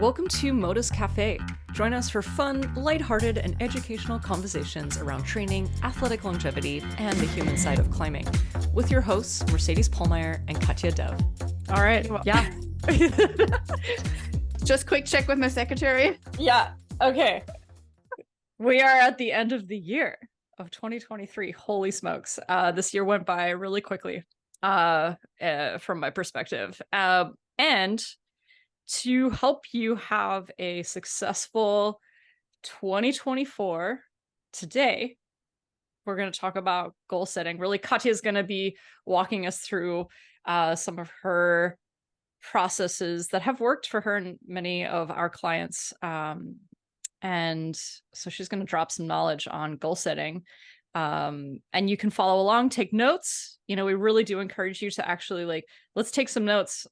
Welcome to Modus Cafe. Join us for fun, lighthearted, and educational conversations around training, athletic longevity, and the human side of climbing, with your hosts, Mercedes Pollmeyer and Katja Dev. All right. Yeah. Just quick check with my secretary. Yeah. Okay. We are at the end of the year of 2023. Holy smokes. This year went by really quickly from my perspective. And to help you have a successful 2024 today, we're going to talk about goal setting. Really, Katja is going to be walking us through some of her processes that have worked for her and many of our clients. And so she's going to drop some knowledge on goal setting. And you can follow along, take notes. You know, we really do encourage you to actually let's take some notes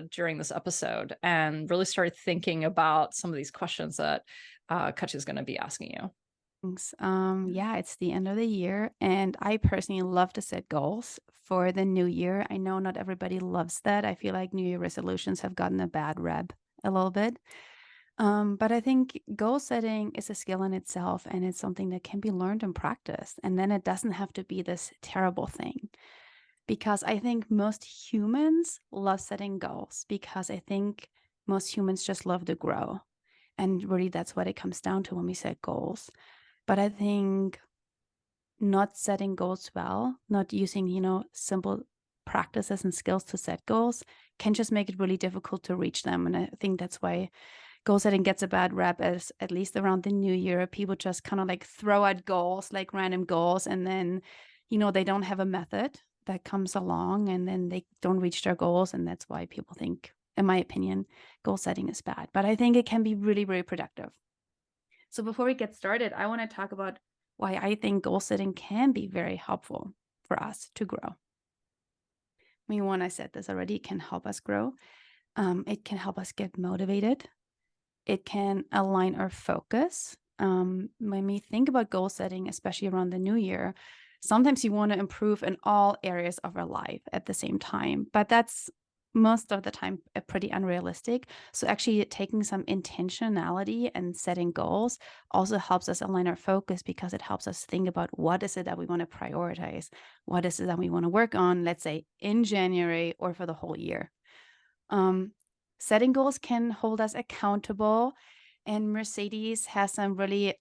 during this episode and really start thinking about some of these questions that Katja is going to be asking you. Thanks. Yeah, it's the end of the year, and I personally love to set goals for the new year. I know not everybody loves that. I feel like New Year resolutions have gotten a bad rep a little bit. But I think goal setting is a skill in itself, and it's something that can be learned and practiced. And then it doesn't have to be this terrible thing. Because I think most humans love setting goals, because I think most humans just love to grow. And really, that's what it comes down to when we set goals. But I think not setting goals well, not using, simple practices and skills to set goals can just make it really difficult to reach them. And I think that's why goal setting gets a bad rep, as at least around the new year, people just kind of throw out goals, like random goals, and then, they don't have a method that comes along, and then they don't reach their goals. And that's why people think, in my opinion, goal setting is bad. But I think it can be really, really productive. So before we get started, I want to talk about why I think goal setting can be very helpful for us to grow. I mean, I said this already, it can help us grow. It can help us get motivated. It can align our focus. When we think about goal setting, especially around the new year, sometimes you want to improve in all areas of our life at the same time, but that's most of the time pretty unrealistic. So actually taking some intentionality and setting goals also helps us align our focus, because it helps us think about what is it that we want to prioritize, what is it that we want to work on, let's say in January or for the whole year. Setting goals can hold us accountable, and Mercedes has some really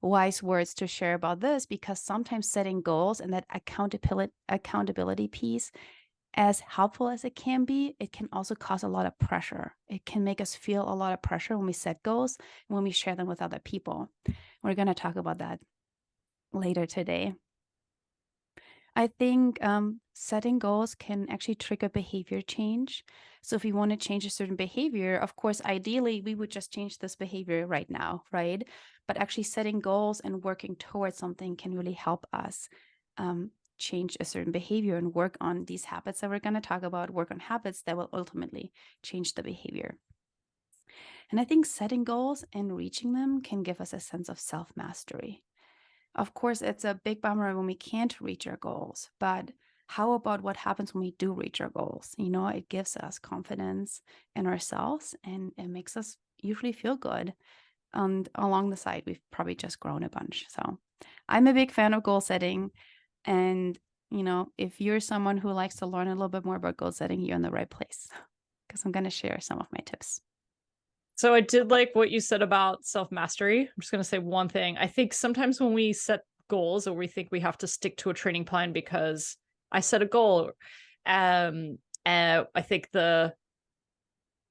wise words to share about this, because sometimes setting goals and that accountability piece, as helpful as it can be, it can also cause a lot of pressure. It can make us feel a lot of pressure when we set goals and when we share them with other people. We're going to talk about that later today. I think setting goals can actually trigger behavior change. So if we want to change a certain behavior, of course, ideally, we would just change this behavior right now, right? But actually setting goals and working towards something can really help us change a certain behavior and work on these habits that we're going to talk about, work on habits that will ultimately change the behavior. And I think setting goals and reaching them can give us a sense of self-mastery. Of course, it's a big bummer when we can't reach our goals, but how about what happens when we do reach our goals? It gives us confidence in ourselves, and it makes us usually feel good. And along the side, we've probably just grown a bunch. So I'm a big fan of goal setting. And, if you're someone who likes to learn a little bit more about goal setting, you're in the right place, because I'm going to share some of my tips. So I did like what you said about self-mastery. I'm just going to say one thing. I think sometimes when we set goals, or we think we have to stick to a training plan because I set a goal, I think the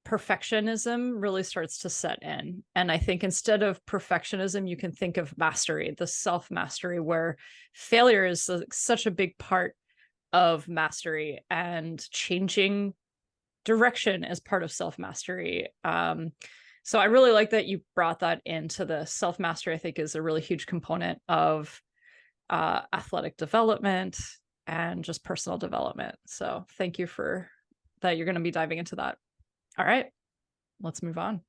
perfectionism really starts to set in. And I think instead of perfectionism, you can think of mastery, the self-mastery, where failure is such a big part of mastery, and changing direction as part of self-mastery. So I really like that you brought that into the self-mastery. I think is a really huge component of athletic development and just personal development. So thank you for that. You're going to be diving into that. All right, let's move on.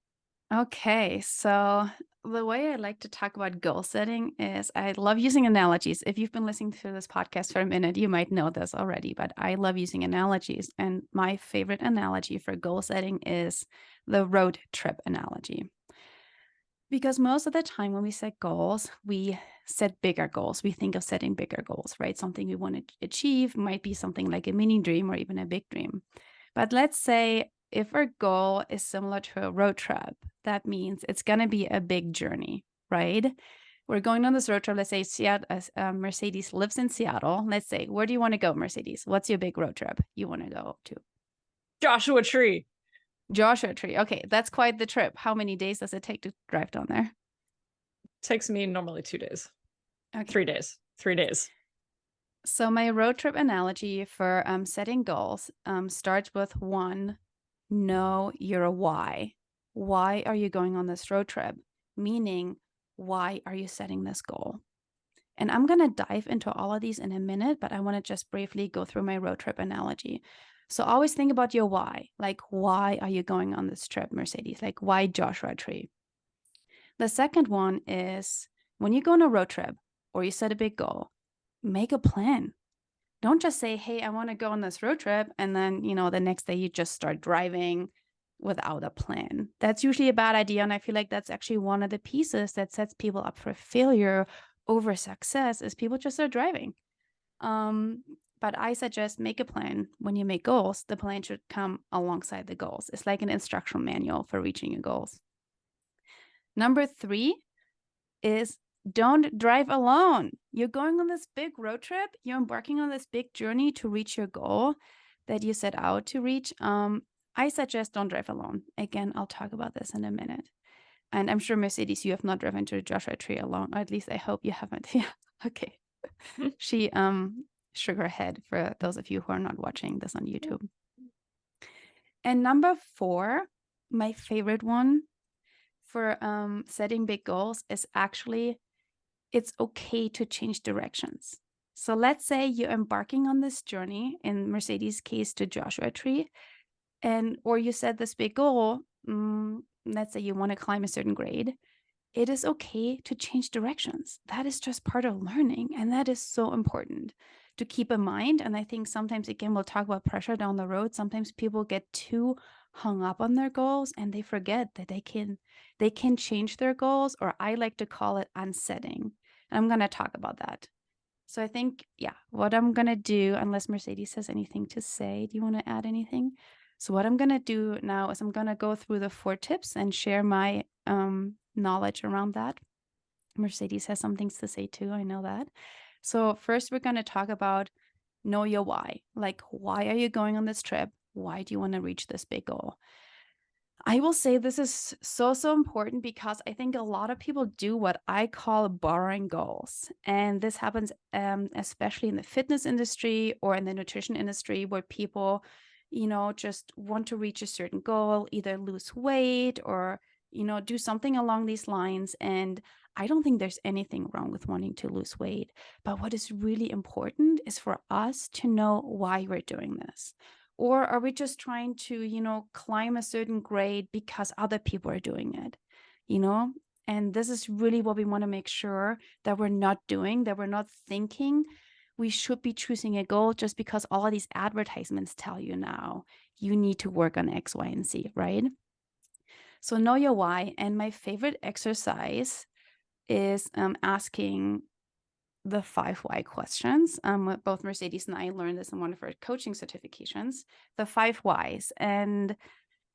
Okay, so the way I like to talk about goal setting is I love using analogies. If you've been listening to this podcast for a minute, you might know this already, but I love using analogies. And my favorite analogy for goal setting is the road trip analogy. Because most of the time when we set goals, we set bigger goals. We think of setting bigger goals, right? Something we want to achieve might be something like a mini dream or even a big dream. But let's say if our goal is similar to a road trip, that means it's going to be a big journey, right? We're going on this road trip. Let's say Seattle, Mercedes lives in Seattle. Let's say, where do you want to go, Mercedes? What's your big road trip you want to go to? Joshua Tree. Joshua Tree. Okay, that's quite the trip. How many days does it take to drive down there? Takes me normally 2 days. Okay. 3 days. 3 days. So my road trip analogy for setting goals starts with one, know your why. Why are you going on this road trip? Meaning, why are you setting this goal? And I'm going to dive into all of these in a minute, but I want to just briefly go through my road trip analogy. So always think about your why. Like, why are you going on this trip, Mercedes? Like, why Joshua Tree? The second one is when you go on a road trip or you set a big goal, make a plan. Don't just say, hey, I want to go on this road trip. And then, the next day you just start driving without a plan. That's usually a bad idea. And I feel like that's actually one of the pieces that sets people up for failure over success is people just start driving. But I suggest make a plan. When you make goals, the plan should come alongside the goals. It's like an instructional manual for reaching your goals. Number 3 is don't drive alone. You're going on this big road trip. You're embarking on this big journey to reach your goal that you set out to reach. I suggest don't drive alone. Again, I'll talk about this in a minute. And I'm sure, Mercedes, you have not driven to Joshua Tree alone, or at least I hope you haven't. Yeah, okay. She shook her head for those of you who are not watching this on YouTube. And number 4, my favorite one for setting big goals is actually it's okay to change directions. So let's say you're embarking on this journey, in Mercedes' case, to Joshua Tree, or you set this big goal. Let's say you want to climb a certain grade. It is okay to change directions. That is just part of learning. And that is so important to keep in mind. And I think sometimes, again, we'll talk about pressure down the road. Sometimes people get too hung up on their goals and they forget that they can change their goals, or I like to call it unsetting. And I'm going to talk about that. So I think, what I'm going to do, unless Mercedes has anything to say, do you want to add anything? So what I'm going to do now is I'm going to go through the 4 tips and share my knowledge around that. Mercedes has some things to say too, I know that. So first we're going to talk about know your why. Like, why are you going on this trip? Why do you want to reach this big goal? I will say this is so important because I think a lot of people do what I call borrowing goals. And this happens especially in the fitness industry or in the nutrition industry, where people, just want to reach a certain goal, either lose weight or, do something along these lines. And I don't think there's anything wrong with wanting to lose weight. But what is really important is for us to know why we're doing this. Or are we just trying to, climb a certain grade because other people are doing it, And this is really what we want to make sure that we're not doing, that we're not thinking we should be choosing a goal just because all of these advertisements tell you now you need to work on X, Y, and Z, right? So know your why. And my favorite exercise is asking the 5 why questions. Both Mercedes and I learned this in one of our coaching certifications, the 5 whys. And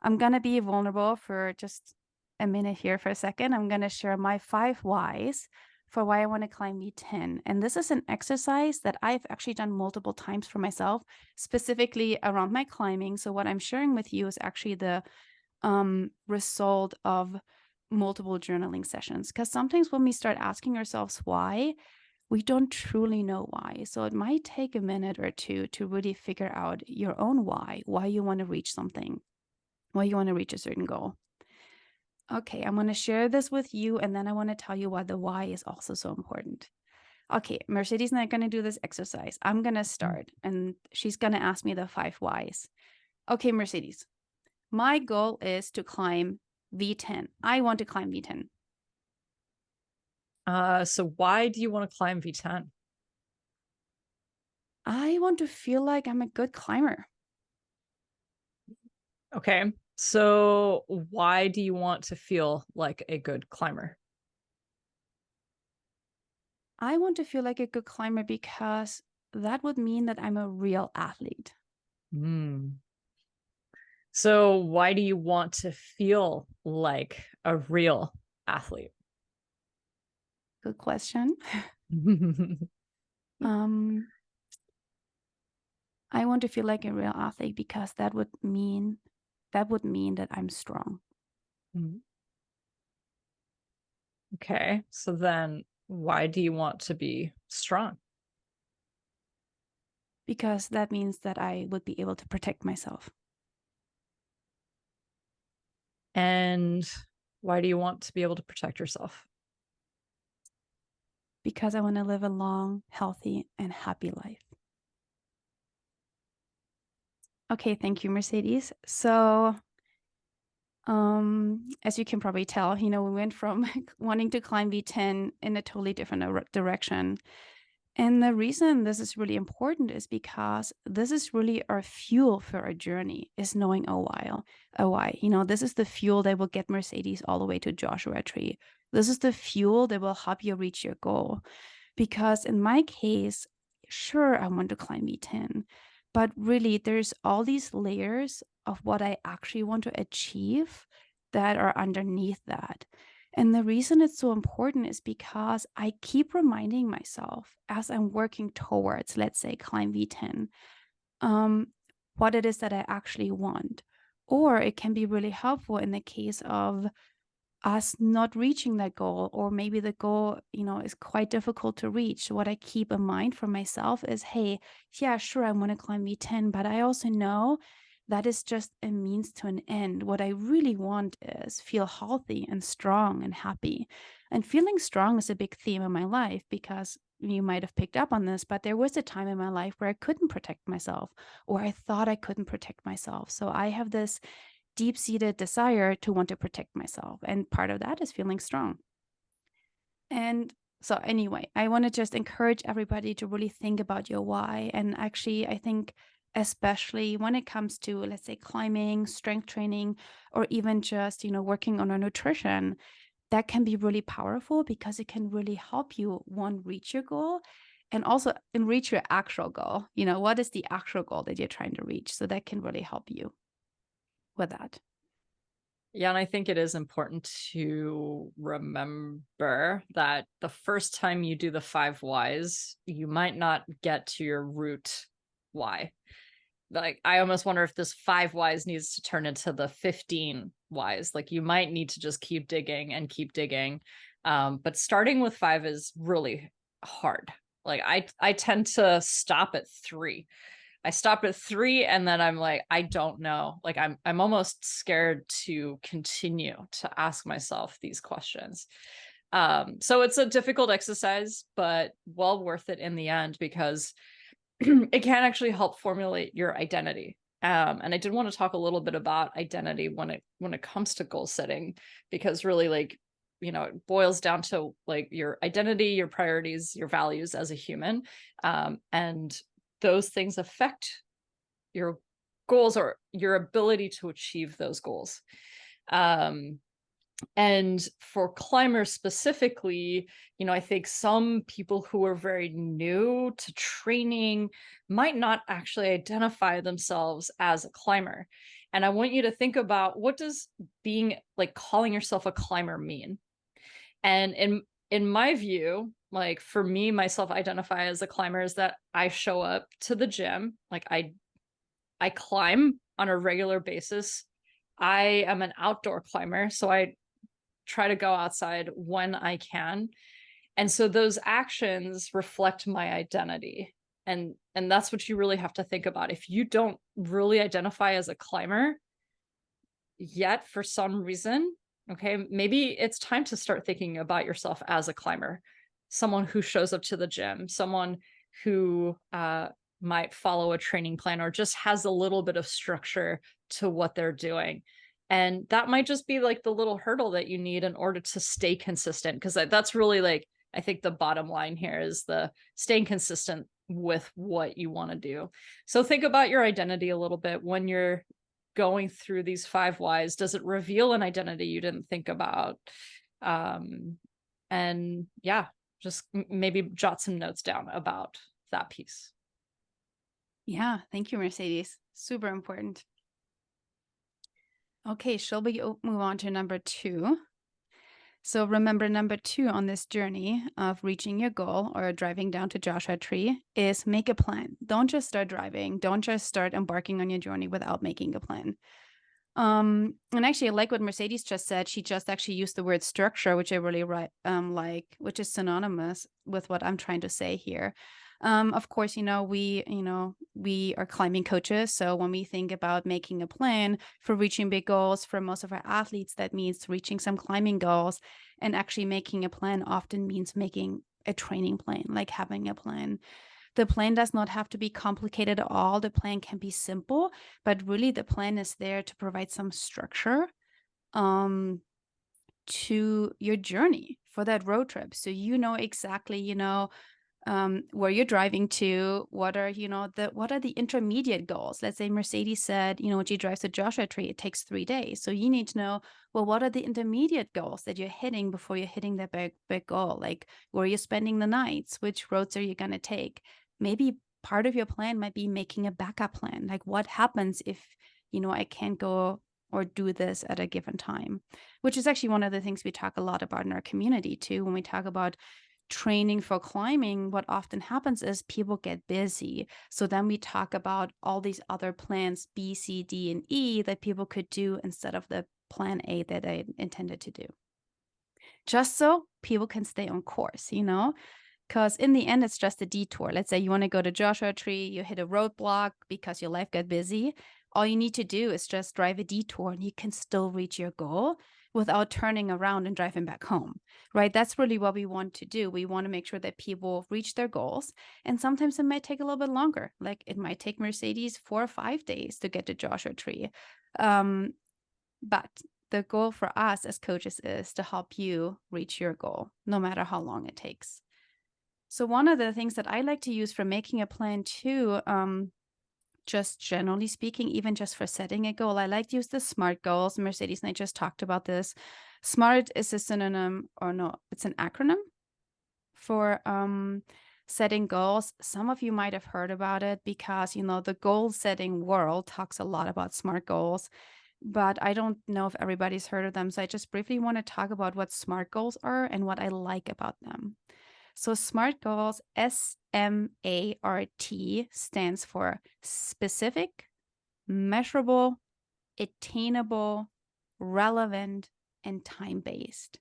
I'm going to be vulnerable for just a minute here for a second. I'm going to share my 5 whys for why I want to climb V10. And this is an exercise that I've actually done multiple times for myself, specifically around my climbing. So what I'm sharing with you is actually the result of multiple journaling sessions. Because sometimes when we start asking ourselves why, we don't truly know why. So it might take a minute or 2 to really figure out your own why you want to reach something, why you want to reach a certain goal. Okay, I'm going to share this with you, and then I want to tell you why the why is also so important. Okay, Mercedes and I are going to do this exercise. I'm going to start, and she's going to ask me the 5 whys. Okay, Mercedes, my goal is to climb V10. I want to climb V10. So why do you want to climb V10? I want to feel like I'm a good climber Okay. So why do you want to feel like a good climber? I want to feel like a good climber because that would mean that I'm a real athlete. Hmm. So why do you want to feel like a real athlete? Good question. Um, I want to feel like a real athlete because that would mean that I'm strong. Okay. So then why do you want to be strong? Because that means that I would be able to protect myself. And why do you want to be able to protect yourself? Because I want to live a long, healthy, and happy life. Okay, thank you, Mercedes. So, as you can probably tell, we went from wanting to climb V10 in a totally different direction. And the reason this is really important is because this is really our fuel for our journey, is knowing a why. This is the fuel that will get Mercedes all the way to Joshua Tree. This is the fuel that will help you reach your goal. Because in my case, sure, I want to climb V10, but really there's all these layers of what I actually want to achieve that are underneath that. And the reason it's so important is because I keep reminding myself as I'm working towards, let's say, climb V10, um, what it is that I actually want. Or it can be really helpful in the case of us not reaching that goal, or maybe the goal, is quite difficult to reach. So what I keep in mind for myself is, hey, yeah, sure, I want to climb V10, but I also know that is just a means to an end. What I really want is feel healthy and strong and happy. And feeling strong is a big theme in my life because you might have picked up on this, but there was a time in my life where I couldn't protect myself, or I thought I couldn't protect myself. So I have this deep-seated desire to want to protect myself. And part of that is feeling strong. And so anyway, I want to just encourage everybody to really think about your why. And actually, I think especially when it comes to, let's say, climbing, strength training, or even just, working on our nutrition, that can be really powerful because it can really help you, one, reach your goal, and also reach your actual goal. What is the actual goal that you're trying to reach? So that can really help you with that. Yeah, and I think it is important to remember that the first time you do the 5 whys, you might not get to your root why. Like, I almost wonder if this 5 whys needs to turn into the 15 whys. Like, you might need to just keep digging and keep digging. But starting with 5 is really hard. Like, I tend to stop at 3. I stop at 3 and then I'm like, I don't know. Like, I'm almost scared to continue to ask myself these questions. So it's a difficult exercise, but well worth it in the end because it can actually help formulate your identity. And I did want to talk a little bit about identity when it comes to goal setting, because really, like, it boils down to like your identity, your priorities, your values as a human. And those things affect your goals or your ability to achieve those goals. And for climbers specifically, I think some people who are very new to training might not actually identify themselves as a climber. And I want you to think about, what does being, like, calling yourself a climber mean? And in my view, like, for me, myself identify as a climber is that I show up to the gym, like I climb on a regular basis. I am an outdoor climber, so I try to go outside when I can. And so those actions reflect my identity. And that's what you really have to think about. If you don't really identify as a climber yet for some reason, okay, maybe it's time to start thinking about yourself as a climber, someone who shows up to the gym, someone who might follow a training plan or just has a little bit of structure to what they're doing. And that might just be like the little hurdle that you need in order to stay consistent. Because that's really like, I think the bottom line here is the staying consistent with what you want to do. So think about your identity a little bit when you're going through these 5 whys. Does it reveal an identity you didn't think about? And yeah, just maybe jot some notes down about that piece. Yeah, thank you, Mercedes. Super important. Okay, shall we move on to number 2? So remember, number 2 on this journey of reaching your goal or driving down to Joshua Tree is make a plan. Don't just start driving. Don't just start embarking on your journey without making a plan. And actually, I like what Mercedes just said. She just actually used the word structure, which I really like, which is synonymous with what I'm trying to say here. Of course, we are climbing coaches. So when we think about making a plan for reaching big goals for most of our athletes, that means reaching some climbing goals. And actually making a plan often means making a training plan, like having a plan. The plan does not have to be complicated at all. The plan can be simple, but really the plan is there to provide some structure to your journey for that road trip. So you know exactly, where you're driving to, what are the intermediate goals. Let's say Mercedes said, when she drives to Joshua Tree, it takes 3 days. So you need to know, well, what are the intermediate goals that you're hitting before you're hitting that big goal? Like, where you're spending the nights, which roads are you going to take? Maybe part of your plan might be making a backup plan. Like, what happens if, I can't go or do this at a given time, which is actually one of the things we talk a lot about in our community too. When we talk about training for climbing, what often happens is people get busy. So then we talk about all these other plans, B, C, D, and E, that people could do instead of the plan A that they intended to do. Just so people can stay on course, because in the end, it's just a detour. Let's say you want to go to Joshua Tree, you hit a roadblock because your life got busy. All you need to do is just drive a detour and you can still reach your goal without turning around and driving back home, right? That's really what we want to do. We want to make sure that people reach their goals. And sometimes it might take a little bit longer. Like it might take Mercedes 4 or 5 days to get to Joshua Tree. But the goal for us as coaches is to help you reach your goal, no matter how long it takes. So one of the things that I like to use for making a plan too, just generally speaking, even just for setting a goal, I like to use the SMART goals. Mercedes and I just talked about this. SMART is a synonym, or no, it's an acronym for setting goals. Some of you might have heard about it because, the goal setting world talks a lot about SMART goals, but I don't know if everybody's heard of them. So I just briefly want to talk about what SMART goals are and what I like about them. So SMART goals, SMART, stands for specific, measurable, attainable, relevant, and time-based.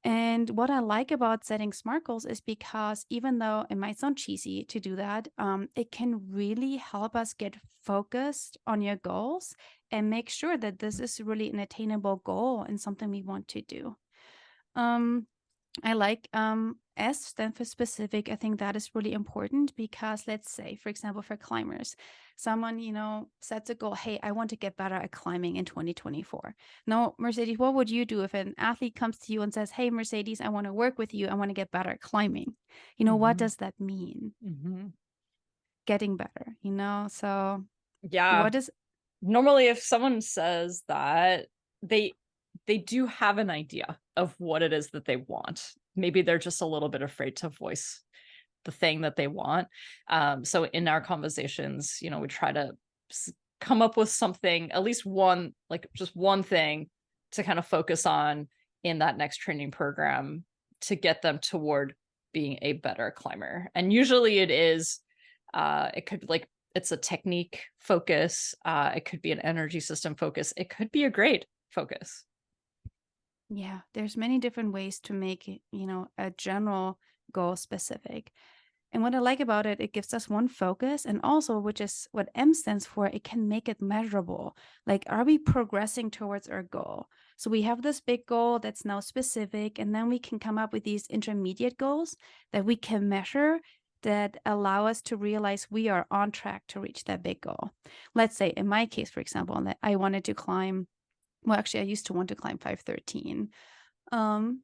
And what I like about setting SMART goals is because even though it might sound cheesy to do that, it can really help us get focused on your goals and make sure that this is really an attainable goal and something we want to do. I like S stand for specific. I think that is really important because let's say, for example, for climbers, someone, sets a goal, hey, I want to get better at climbing in 2024. Now, Mercedes, what would you do if an athlete comes to you and says, hey, Mercedes, I want to work with you. I want to get better at climbing. What does that mean? Getting better, so yeah. what is normally if someone says that, they do have an idea of what it is that they want. Maybe they're just a little bit afraid to voice the thing that they want. So in our conversations, we try to come up with something, at least one, like just one thing to kind of focus on in that next training program to get them toward being a better climber. And usually it is, it could it's a technique focus. It could be an energy system focus. It could be a grade focus. Yeah, there's many different ways to make it, a general goal specific. And what I like about it, it gives us one focus, and also, which is what M stands for, it can make it measurable. Like, are we progressing towards our goal? So we have this big goal that's now specific, and then we can come up with these intermediate goals that we can measure that allow us to realize we are on track to reach that big goal. Let's say in my case, for example, that I wanted to climb Well, actually, I used to want to climb 513. Um,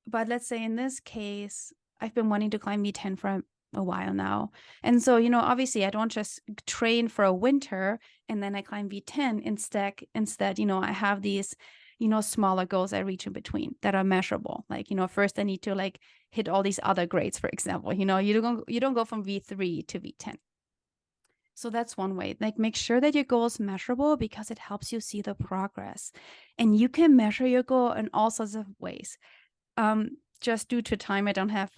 but let's say in this case, I've been wanting to climb V10 for a while now. And so, obviously I don't just train for a winter and then I climb V10. Instead, I have these, smaller goals I reach in between that are measurable. Like, first I need to like hit all these other grades, for example. You don't go from V3 to V10. So that's one way. Like, make sure that your goal is measurable because it helps you see the progress. And you can measure your goal in all sorts of ways. Just due to time, I don't have,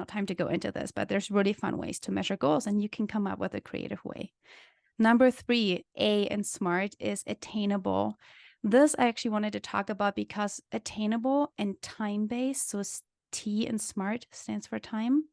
time to go into this, but there's really fun ways to measure goals and you can come up with a creative way. Number 3, A in SMART, is attainable. This I actually wanted to talk about because attainable and time-based, so T in SMART stands for time.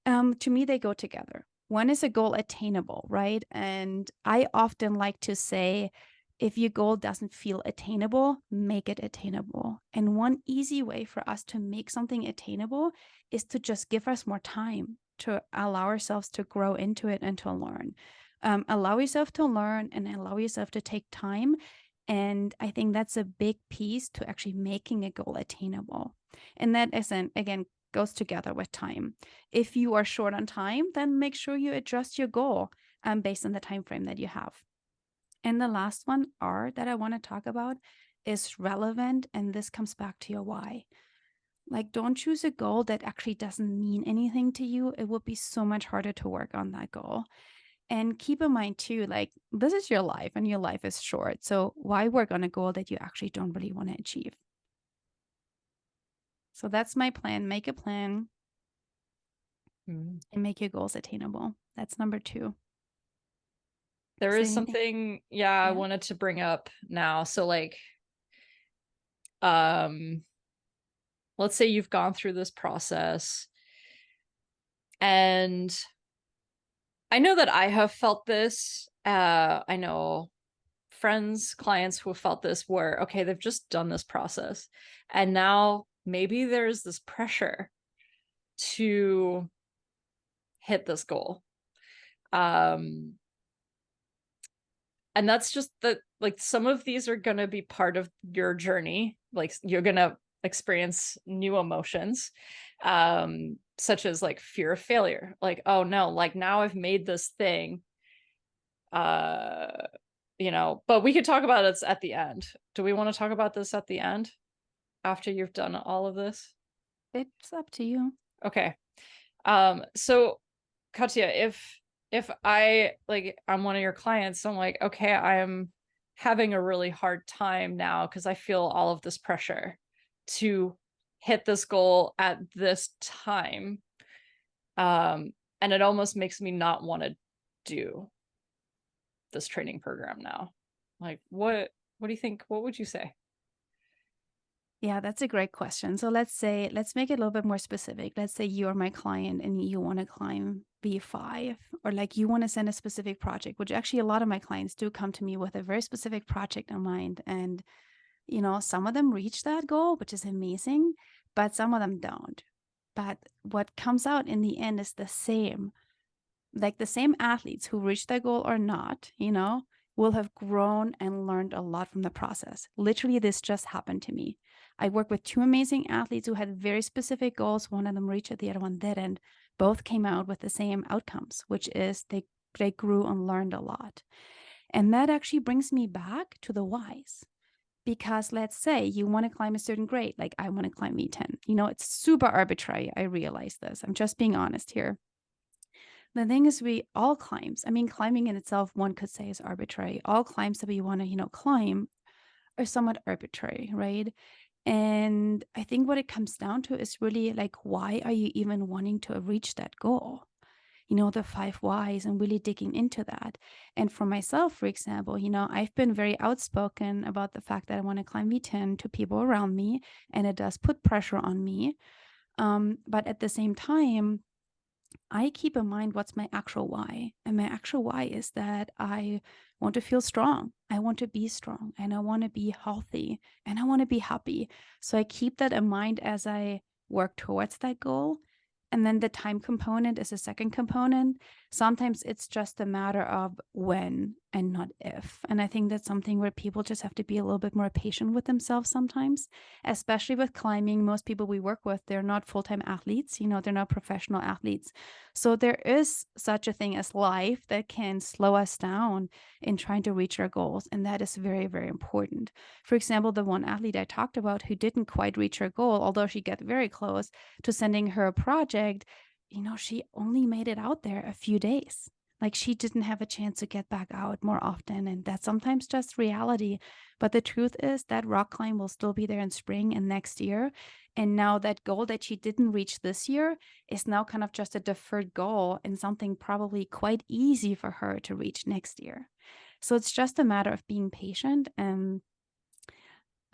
To me, they go together. When is a goal attainable, right? And I often like to say, if your goal doesn't feel attainable, make it attainable. And one easy way for us to make something attainable is to just give us more time to allow ourselves to grow into it and to learn. Allow yourself to learn and allow yourself to take time. And I think that's a big piece to actually making a goal attainable. And that isn't, again, goes together with time. If you are short on time, then make sure you adjust your goal based on the time frame that you have. And the last one, R, that I want to talk about is relevant. And this comes back to your why. Like, don't choose a goal that actually doesn't mean anything to you. It would be so much harder to work on that goal. And keep in mind too, like, this is your life and your life is short. So why work on a goal that you actually don't really want to achieve? So that's my plan. Make a plan and make your goals attainable. That's number 2. There Is is anything- something, I wanted to bring up now. So like, let's say you've gone through this process, and I know that I have felt this. I know friends, clients who have felt this where, okay, they've just done this process and now maybe there's this pressure to hit this goal. And that's just that, like, some of these are going to be part of your journey. Like, you're going to experience new emotions, such as like fear of failure. Like, oh no, like now I've made this thing, but we could talk about it at the end. Do we want to talk about this at the end after you've done all of this? It's up to you. Okay. So Katya, if I'm one of your clients, so I'm like, okay, I'm having a really hard time now because I feel all of this pressure to hit this goal at this time. And it almost makes me not want to do this training program now. Like, what do you think? What would you say? Yeah, that's a great question. So let's make it a little bit more specific. Let's say you are my client and you want to climb V5, or like you want to send a specific project, which actually a lot of my clients do come to me with a very specific project in mind. And, some of them reach that goal, which is amazing, but some of them don't. But what comes out in the end is the same. Like, the same athletes who reach their goal or not, will have grown and learned a lot from the process. Literally, this just happened to me. I work with 2 amazing athletes who had very specific goals. One of them reached it, the other one didn't. Both came out with the same outcomes, which is they grew and learned a lot. And that actually brings me back to the whys. Because let's say you want to climb a certain grade, like I want to climb V10. It's super arbitrary. I realize this. I'm just being honest here. The thing is, all climbs, climbing in itself, one could say, is arbitrary. All climbs that we want to, climb are somewhat arbitrary, right? And I think what it comes down to is really like, why are you even wanting to reach that goal? The 5 whys, and really digging into that. And for myself, for example, I've been very outspoken about the fact that I want to climb V10 to people around me, and it does put pressure on me. But at the same time, I keep in mind what's my actual why. And my actual why is that I want to feel strong. I want to be strong, and I want to be healthy, and I want to be happy. So I keep that in mind as I work towards that goal. And then the time component is a second component. Sometimes it's just a matter of when and not if. And I think that's something where people just have to be a little bit more patient with themselves sometimes, especially with climbing. Most people we work with, they're not full-time athletes, they're not professional athletes. So there is such a thing as life that can slow us down in trying to reach our goals. And that is very, very important. For example, the one athlete I talked about who didn't quite reach her goal, although she got very close to sending her project, she only made it out there a few days. Like she didn't have a chance to get back out more often. And that's sometimes just reality. But the truth is that rock climb will still be there in spring and next year. And now that goal that she didn't reach this year is now kind of just a deferred goal and something probably quite easy for her to reach next year. So it's just a matter of being patient and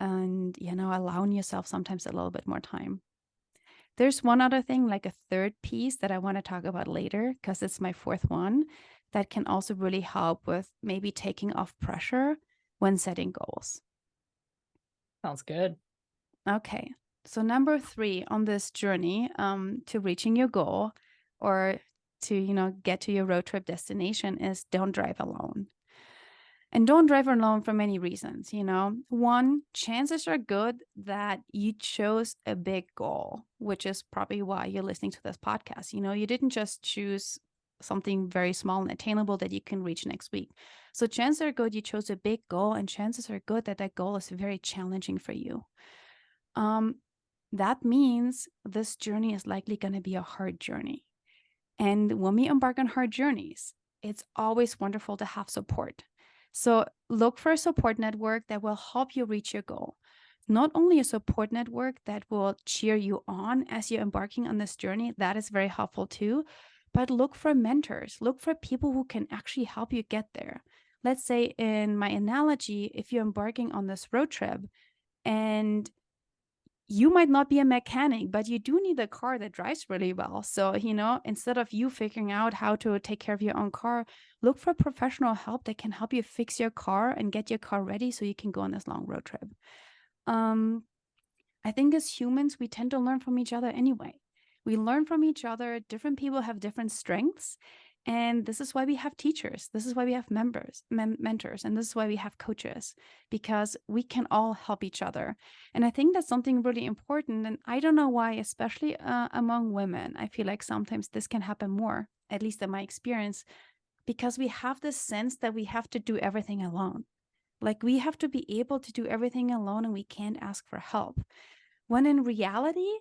allowing yourself sometimes a little bit more time. There's one other thing, like a third piece that I want to talk about later, because it's my fourth one, that can also really help with maybe taking off pressure when setting goals. Sounds good. Okay. So number 3 on this journey to reaching your goal or to, get to your road trip destination is don't drive alone. And don't drive alone for many reasons, One, chances are good that you chose a big goal, which is probably why you're listening to this podcast. You didn't just choose something very small and attainable that you can reach next week. So chances are good you chose a big goal, and chances are good that that goal is very challenging for you. That means this journey is likely going to be a hard journey. And when we embark on hard journeys, it's always wonderful to have support. So look for a support network that will help you reach your goal. Not only a support network that will cheer you on as you're embarking on this journey, that is very helpful too, but look for mentors. Look for people who can actually help you get there. Let's say in my analogy, if you're embarking on this road trip and you might not be a mechanic, but you do need a car that drives really well. So, instead of you figuring out how to take care of your own car, look for professional help that can help you fix your car and get your car ready so you can go on this long road trip. I think as humans, we tend to learn from each other anyway. We learn from each other. Different people have different strengths. And this is why we have teachers. This is why we have mentors. And this is why we have coaches, because we can all help each other. And I think that's something really important. And I don't know why, especially among women, I feel like sometimes this can happen more, at least in my experience, because we have this sense that we have to do everything alone. Like we have to be able to do everything alone and we can't ask for help. When in reality,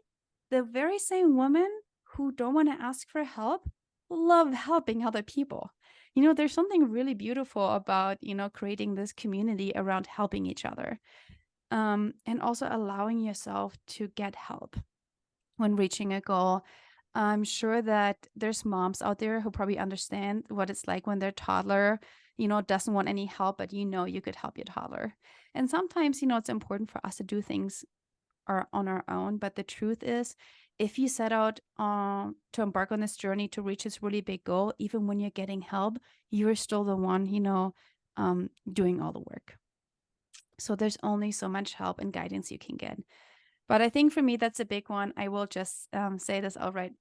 the very same women who don't want to ask for help love helping other people. There's something really beautiful about, creating this community around helping each other. And also allowing yourself to get help when reaching a goal. I'm sure that there's moms out there who probably understand what it's like when their toddler, doesn't want any help, but you could help your toddler. And sometimes, it's important for us to do things on our own. But the truth is, if you set out to embark on this journey to reach this really big goal, even when you're getting help, you're still the one, doing all the work. So there's only so much help and guidance you can get. But I think for me, that's a big one. I will just say this outright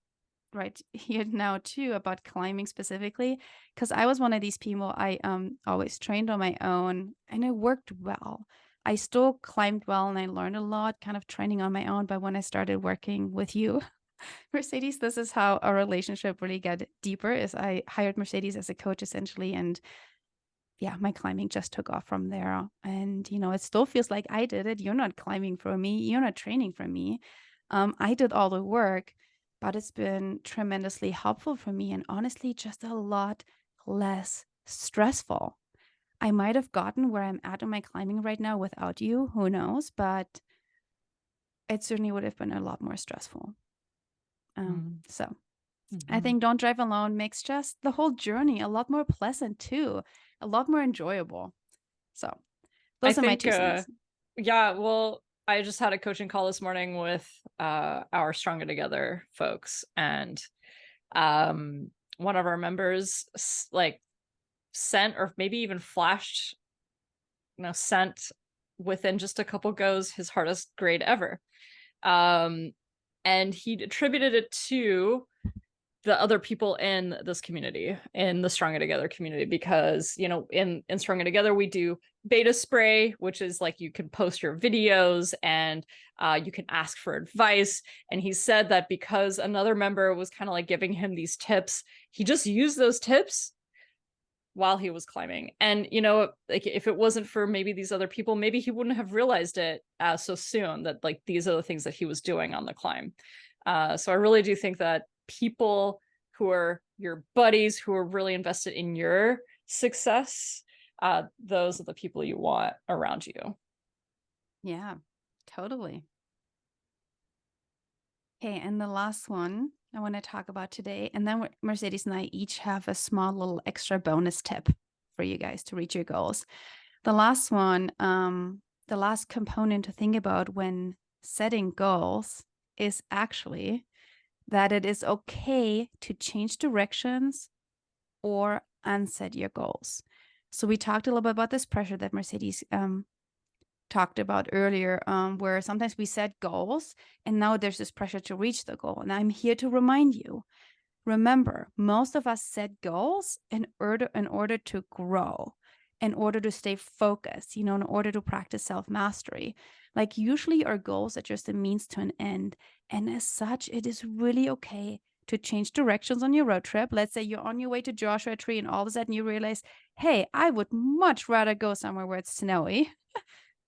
right here now too about climbing specifically, because I was one of these people. I always trained on my own and it worked well. I still climbed well and I learned a lot kind of training on my own. But when I started working with you, Mercedes, this is how our relationship really got deeper, is I hired Mercedes as a coach essentially. And yeah, my climbing just took off from there. And, it still feels like I did it. You're not climbing for me. You're not training for me. I did all the work, but it's been tremendously helpful for me and honestly just a lot less stressful. I might have gotten where I'm at in my climbing right now without you, who knows, but it certainly would have been a lot more stressful. So I think don't drive alone makes just the whole journey a lot more pleasant too, a lot more enjoyable. So those are my 2 cents. Yeah, well, I just had a coaching call this morning with our Stronger Together folks, and one of our members sent or maybe even flashed, sent within just a couple goes his hardest grade ever. And he attributed it to the other people in this community, in the Stronger Together community, because, you know, in Stronger Together, we do beta spray, which is like you can post your videos and you can ask for advice. And he said that because another member was kind of like giving him these tips, he just used those tips while he was climbing. And, you know, like if it wasn't for maybe these other people, maybe he wouldn't have realized it so soon, that like these are the things that he was doing on the climb. So I really do think that people who are your buddies, who are really invested in your success, those are the people you want around you. Yeah, totally. Okay, and the last one I want to talk about today, and then Mercedes and I each have a small little extra bonus tip for you guys to reach your goals. The last one, the last component to think about when setting goals is actually that it is okay to change directions or unset your goals. So we talked a little bit about this pressure that Mercedes talked about earlier, where sometimes we set goals and now there's this pressure to reach the goal. And I'm here to remind you, remember, most of us set goals in order to grow, in order to stay focused, you know, in order to practice self-mastery. Like usually our goals are just a means to an end. And as such, it is really okay to change directions on your road trip. Let's say you're on your way to Joshua Tree and all of a sudden you realize, hey, I would much rather go somewhere where it's snowy,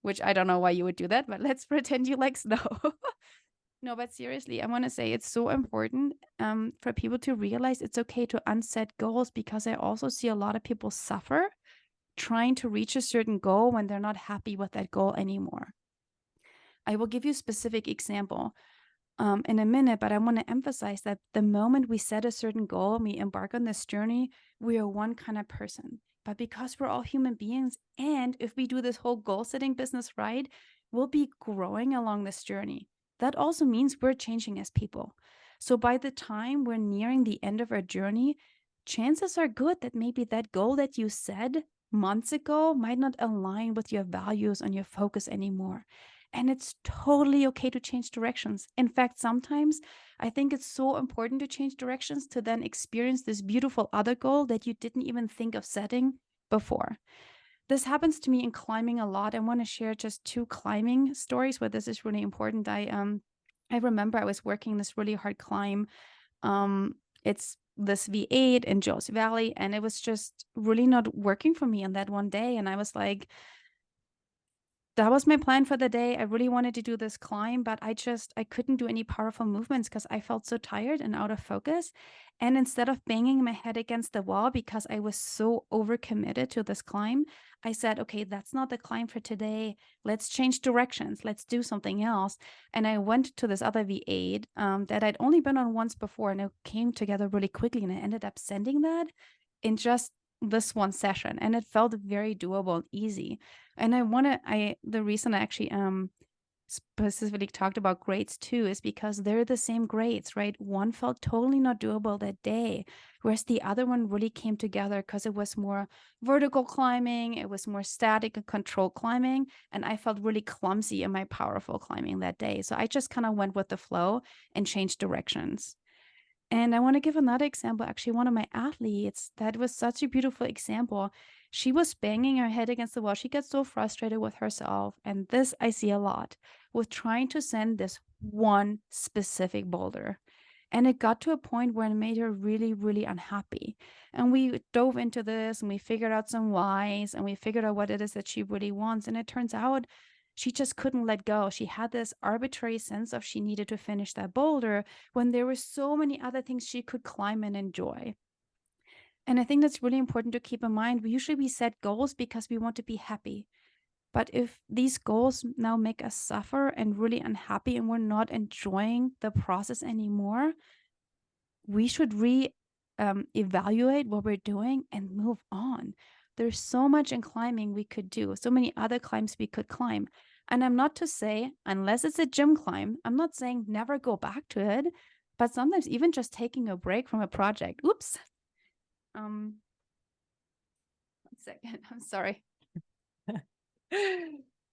which I don't know why you would do that, but let's pretend you like snow. No, but seriously, I want to say it's so important for people to realize it's okay to unset goals, because I also see a lot of people suffer trying to reach a certain goal when they're not happy with that goal anymore. I will give you a specific example in a minute, but I want to emphasize that the moment we set a certain goal and we embark on this journey, we are one kind of person. But because we're all human beings, and if we do this whole goal setting business right, we'll be growing along this journey. That also means we're changing as people. So by the time we're nearing the end of our journey, chances are good that maybe that goal that you set months ago might not align with your values and your focus anymore. And it's totally okay to change directions. In fact, sometimes I think it's so important to change directions to then experience this beautiful other goal that you didn't even think of setting before. This happens to me in climbing a lot. I want to share just 2 climbing stories where this is really important. I remember I was working this really hard climb. It's this V8 in Joe's Valley, and it was just really not working for me on that one day. And I was like, that was my plan for the day. I really wanted to do this climb, but I couldn't do any powerful movements because I felt so tired and out of focus. And instead of banging my head against the wall because I was so overcommitted to this climb, I said, okay, that's not the climb for today. Let's change directions. Let's do something else. And I went to this other V8 that I'd only been on once before, and it came together really quickly. And I ended up sending that in just this one session, and it felt very doable and easy. And the reason I actually specifically talked about grades too is because they're the same grades, right? One felt totally not doable that day, whereas the other one really came together because it was more vertical climbing, it was more static and controlled climbing, and I felt really clumsy in my powerful climbing that day. So I just kind of went with the flow and changed directions. And I want to give another example. Actually, one of my athletes, that was such a beautiful example. She was banging her head against the wall. She got so frustrated with herself. And this I see a lot with trying to send this one specific boulder. And it got to a point where it made her really, really unhappy. And we dove into this and we figured out some whys and we figured out what it is that she really wants. And it turns out she just couldn't let go. She had this arbitrary sense of she needed to finish that boulder when there were so many other things she could climb and enjoy. And I think that's really important to keep in mind. We set goals because we want to be happy. But if these goals now make us suffer and really unhappy and we're not enjoying the process anymore, we should evaluate what we're doing and move on. There's so much in climbing we could do, so many other climbs we could climb. And I'm not to say, unless it's a gym climb, I'm not saying never go back to it, but sometimes even just taking a break from a project. Oops. 1 second. I'm sorry.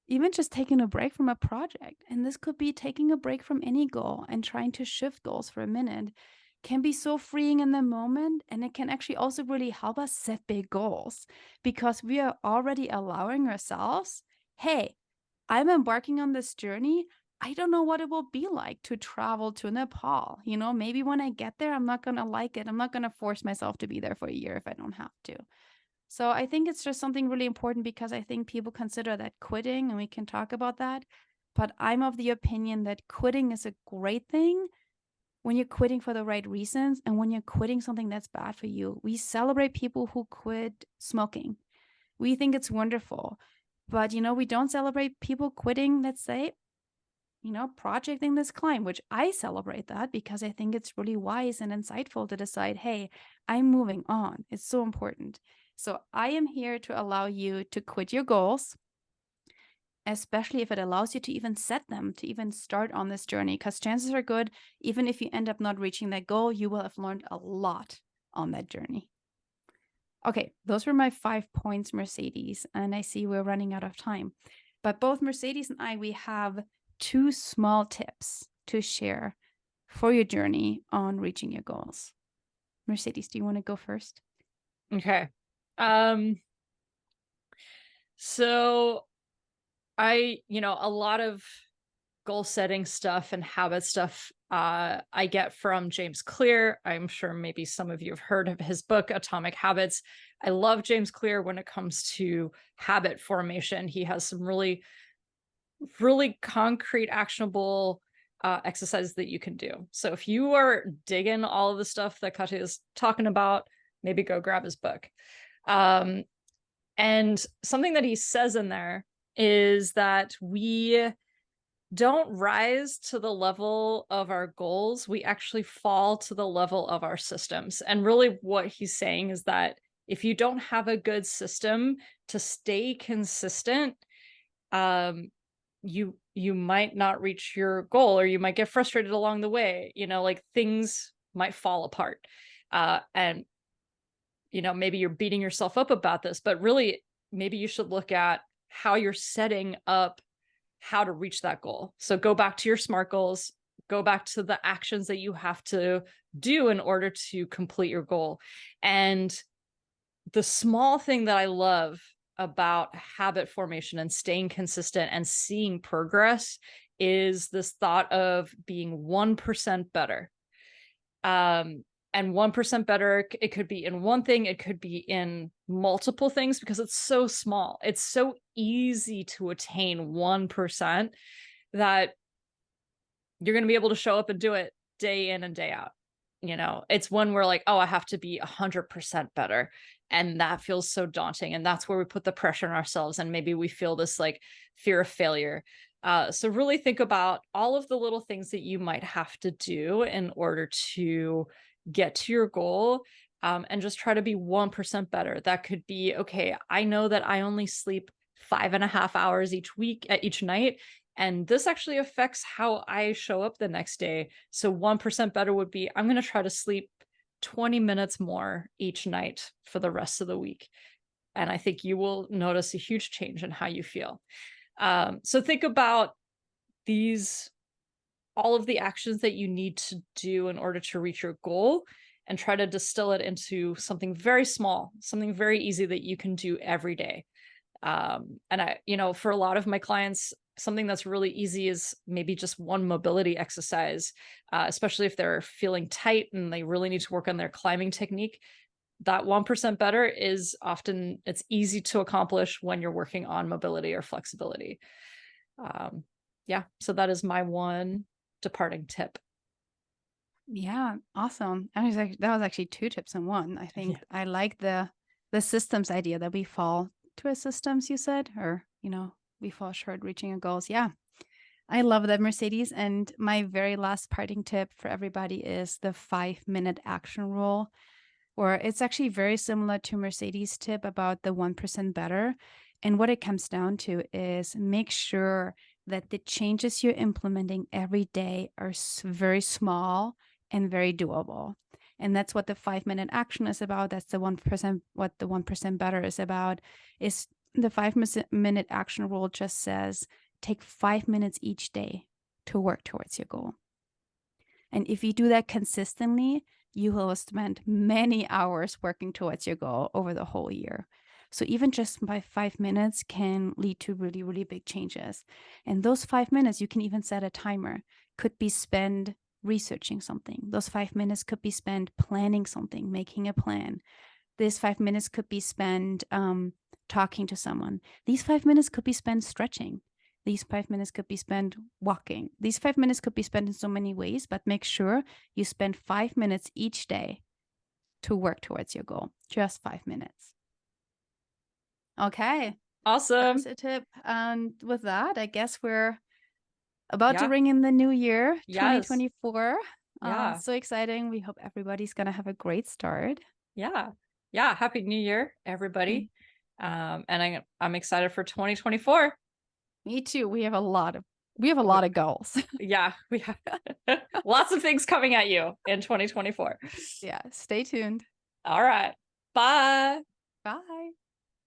Even just taking a break from a project. And this could be taking a break from any goal and trying to shift goals for a minute. can be so freeing in the moment. And it can actually also really help us set big goals because we are already allowing ourselves, hey, I'm embarking on this journey. I don't know what it will be like to travel to Nepal. Maybe when I get there, I'm not going to like it. I'm not going to force myself to be there for a year if I don't have to. So I think it's just something really important because I think people consider that quitting, and we can talk about that. But I'm of the opinion that quitting is a great thing when you're quitting for the right reasons and when you're quitting something that's bad for you. We celebrate people who quit smoking. We think it's wonderful. But, we don't celebrate people quitting, let's say, projecting this climb, which I celebrate that because I think it's really wise and insightful to decide, hey, I'm moving on. It's so important. So I am here to allow you to quit your goals, especially if it allows you to even set them, to even start on this journey, because chances are good, even if you end up not reaching that goal, you will have learned a lot on that journey. Okay, those were my 5 points, Mercedes, and I see we're running out of time. But both Mercedes and I, we have 2 small tips to share for your journey on reaching your goals. Mercedes, do you want to go first? Okay. So a lot of goal setting stuff and habit stuff I get from James Clear. I'm sure maybe some of you have heard of his book, Atomic Habits. I love James Clear when it comes to habit formation. He has some really, really concrete, actionable exercises that you can do. So if you are digging all of the stuff that Katja is talking about, maybe go grab his book. And something that he says in there is that we don't rise to the level of our goals. We actually fall to the level of our systems. And really what he's saying is that if you don't have a good system to stay consistent, you might not reach your goal, or you might get frustrated along the way. Like things might fall apart. And maybe you're beating yourself up about this, but really maybe you should look at how you're setting up how to reach that goal. So go back to your SMART goals, go back to the actions that you have to do in order to complete your goal. And the small thing that I love about habit formation and staying consistent and seeing progress is this thought of being 1% better. And 1% better, it could be in one thing, it could be in multiple things, because it's so small. It's so easy to attain 1% that you're going to be able to show up and do it day in and day out. It's one where like, oh, I have to be 100% better. And that feels so daunting. And that's where we put the pressure on ourselves. And maybe we feel this like fear of failure. So really think about all of the little things that you might have to do in order to get to your goal, and just try to be 1% better. That could be, okay, I know that I only sleep 5.5 hours each night. And this actually affects how I show up the next day. So 1% better would be, I'm going to try to sleep 20 minutes more each night for the rest of the week. And I think you will notice a huge change in how you feel. So think about all of the actions that you need to do in order to reach your goal, and try to distill it into something very small, something very easy that you can do every day. And for a lot of my clients, something that's really easy is maybe just one mobility exercise, especially if they're feeling tight and they really need to work on their climbing technique. That 1% better is often, it's easy to accomplish when you're working on mobility or flexibility. So that is my one departing tip. Yeah, awesome. That was actually 2 tips in one. I think I like the systems idea, that we fall to our systems, you said, or we fall short reaching our goals. Yeah, I love that, Mercedes. And my very last parting tip for everybody is the 5-minute action rule, or it's actually very similar to Mercedes' tip about the 1% better. And what it comes down to is make sure that the changes you're implementing every day are very small and very doable. And that's what the 5-minute action is about. That's the 1%, what the 1% better is about. Is the 5-minute action rule just says, take 5 minutes each day to work towards your goal. And if you do that consistently, you will spend many hours working towards your goal over the whole year. So even just by 5 minutes can lead to really, really big changes. And those 5 minutes, you can even set a timer, could be spent researching something. Those 5 minutes could be spent planning something, making a plan. These 5 minutes could be spent talking to someone. These 5 minutes could be spent stretching. These 5 minutes could be spent walking. These 5 minutes could be spent in so many ways, but make sure you spend 5 minutes each day to work towards your goal. Just 5 minutes. Okay. Awesome. That's a tip. And with that, I guess we're about to Yeah. ring in the new year, Yes. 2024. Yeah. So exciting. We hope everybody's going to have a great start. Yeah. Yeah. Happy New Year, everybody. Mm. And I'm excited for 2024. Me too. We have a lot of goals. Yeah, we have lots of things coming at you in 2024. Yeah, stay tuned. All right. Bye. Bye.